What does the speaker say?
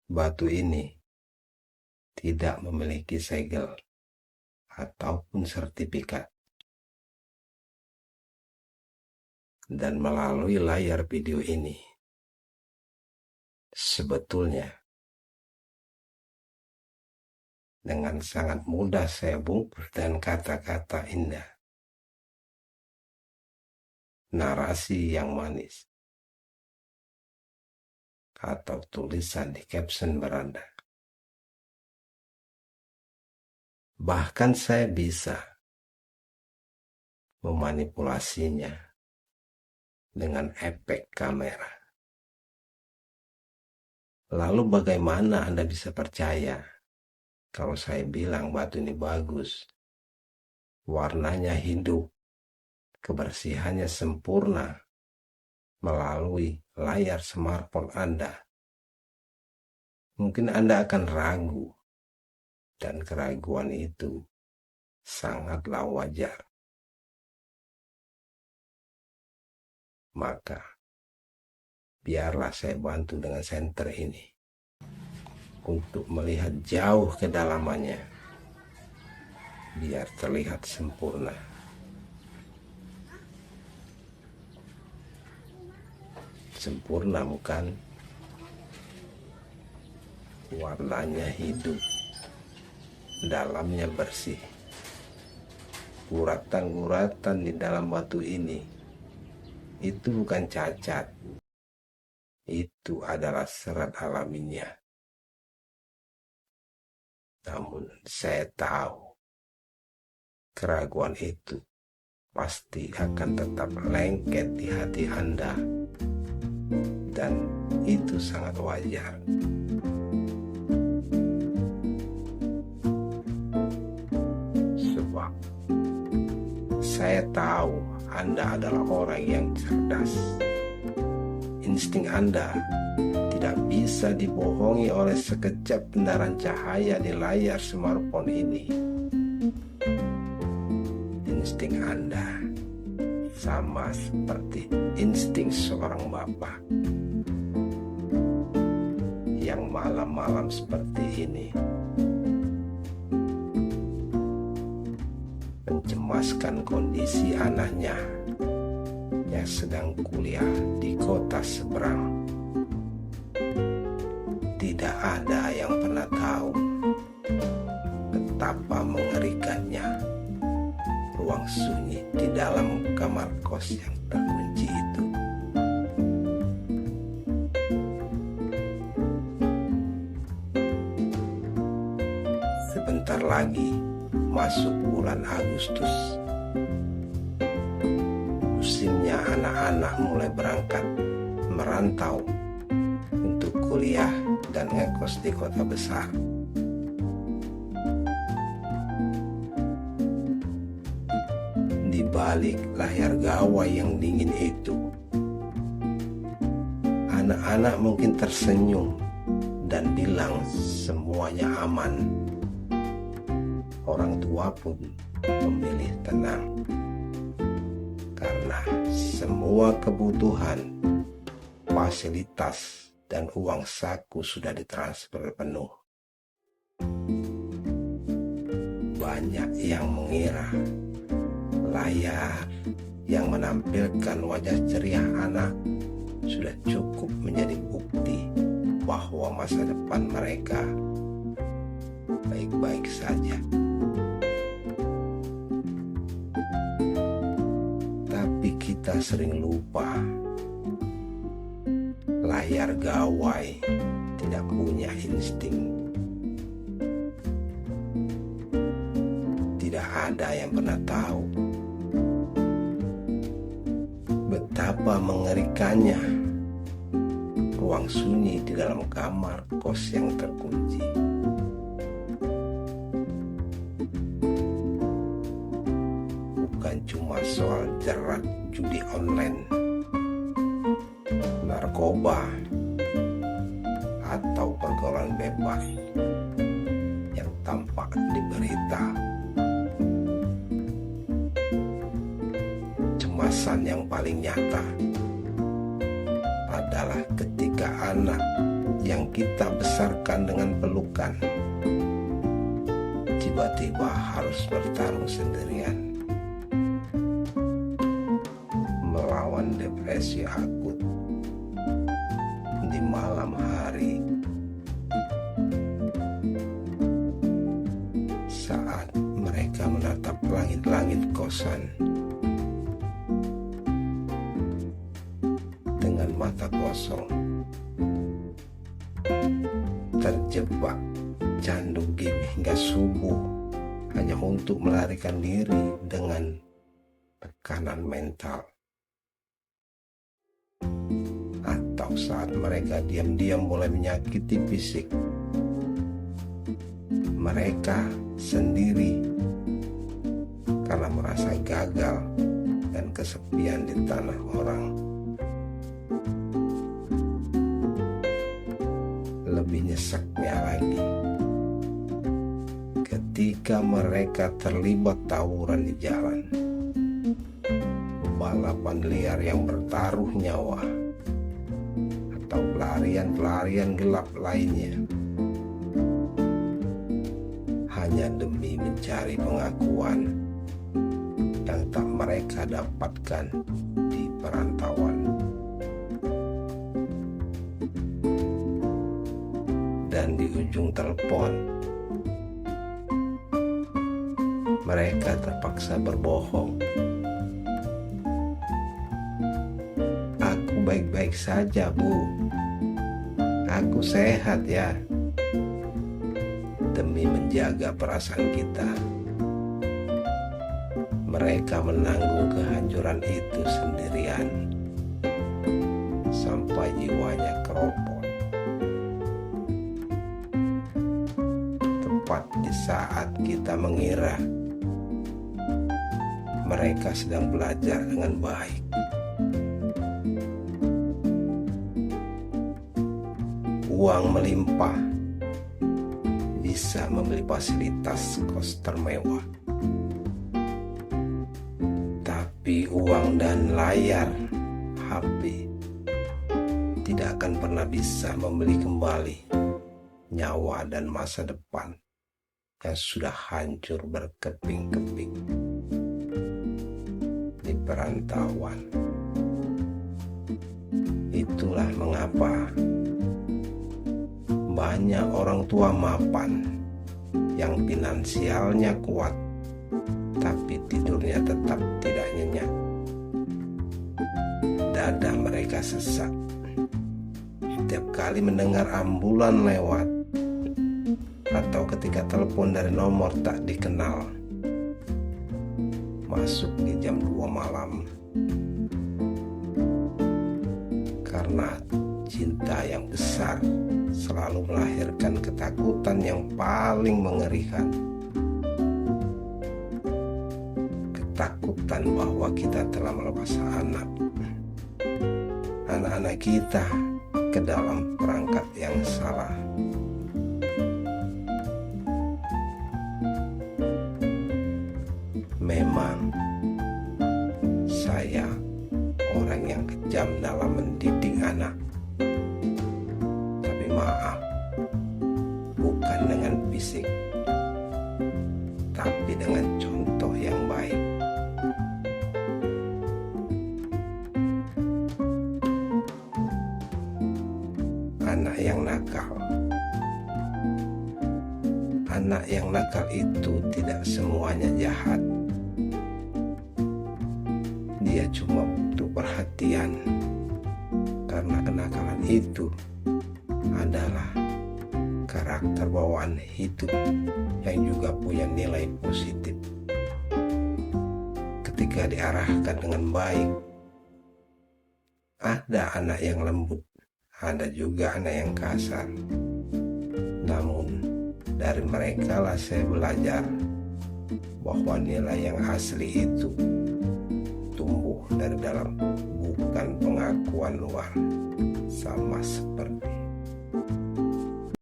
Batu ini tidak memiliki segel ataupun sertifikat. Dan melalui layar video ini, sebetulnya dengan sangat mudah saya bungkus dan kata-kata indah, narasi yang manis, atau tulisan di caption beranda. Bahkan saya bisa memanipulasinya dengan efek kamera. Lalu bagaimana Anda bisa percaya kalau saya bilang batu ini bagus, warnanya hidup, kebersihannya sempurna melalui layar smartphone Anda? Mungkin Anda akan ragu, dan keraguan itu sangatlah wajar. Maka biarlah saya bantu dengan senter ini untuk melihat jauh ke dalamannya, biar terlihat sempurna. Sempurna bukan? Warnanya hidup, dalamnya bersih. Guratan-guratan di dalam batu ini itu bukan cacat, itu adalah serat alaminya. Namun saya tahu keraguan itu pasti akan tetap lengket di hati Anda, dan itu sangat wajar. Sebab saya tahu Anda adalah orang yang cerdas. Insting Anda tidak bisa dibohongi oleh sekejap pendaran cahaya di layar smartphone ini. Insting Anda sama seperti insting seorang bapak yang malam-malam seperti ini mencemaskan kondisi anaknya yang sedang kuliah di kota seberang. Tidak ada yang pernah tahu betapa mengerikannya ruang sunyi di dalam kamar kos yang terkunci itu. Sebentar lagi masuk bulan Agustus. Musimnya anak-anak mulai berangkat merantau untuk kuliah dan ngekos di kota besar. Di balik layar gawai yang dingin itu, anak-anak mungkin tersenyum dan bilang semuanya aman. Orang tua pun memilih tenang, karena semua kebutuhan, fasilitas, dan uang saku sudah ditransfer penuh. Banyak yang mengira layar yang menampilkan wajah ceria anak sudah cukup menjadi bukti bahwa masa depan mereka baik-baik saja. Tapi kita sering lupa, layar gawai tidak punya insting. Tidak ada yang pernah tahu betapa mengerikannya ruang sunyi di dalam kamar kos yang terkunci. Bukan cuma soal jerat judi online, narkoba, atau pergaulan bebas yang tampak di berita. Cemasan yang paling nyata adalah ketika anak yang kita besarkan dengan pelukan tiba-tiba harus bertarung sendirian melawan depresi akut di malam hari saat mereka menatap langit-langit kosan dengan mata kosong, terjebak candu game hingga subuh hanya untuk melarikan diri dengan tekanan mental. Atau saat mereka diam-diam mulai menyakiti fisik mereka sendiri karena merasa gagal dan kesepian di tanah orang. Lebih nyeseknya lagi ketika mereka terlibat tawuran di jalan, balapan liar yang bertaruh nyawa, atau pelarian-pelarian gelap lainnya, hanya demi mencari pengakuan yang tak mereka dapatkan di perantauan. Dan di ujung telepon, mereka terpaksa berbohong. Aku baik-baik saja, Bu. Aku sehat ya. Demi menjaga perasaan kita, mereka menanggung kehancuran itu sendirian sampai jiwanya keropos. Tepat di saat kita mengira mereka sedang belajar dengan baik, uang melimpah, bisa membeli fasilitas kos termewah, tapi uang dan layar HP tidak akan pernah bisa membeli kembali nyawa dan masa depan yang sudah hancur berkeping-keping di perantauan. Itulah mengapa banyak orang tua mapan yang finansialnya kuat tapi tidurnya tetap tidak nyenyak. Dada mereka sesak setiap kali mendengar ambulan lewat atau ketika telepon dari nomor tak dikenal masuk di jam 2 malam. Karena cinta yang besar selalu melahirkan ketakutan yang paling mengerikan. Ketakutan bahwa kita telah melepas anak-anak kita ke dalam perangkat yang salah. Memang saya orang yang kejam dalam mendidik anak. Tapi maaf, bukan dengan fisik, tapi dengan contoh yang baik. Anak yang nakal itu tidak semuanya jahat. Dia cuma butuh perhatian, karena kenakalan itu adalah karakter bawaan hidup yang juga punya nilai positif. Ketika diarahkan dengan baik, ada anak yang lembut, ada juga anak yang kasar. Namun dari mereka lah saya belajar bahwa nilai yang asli itu tumbuh dari dalam, bukan pengakuan luar. Sama seperti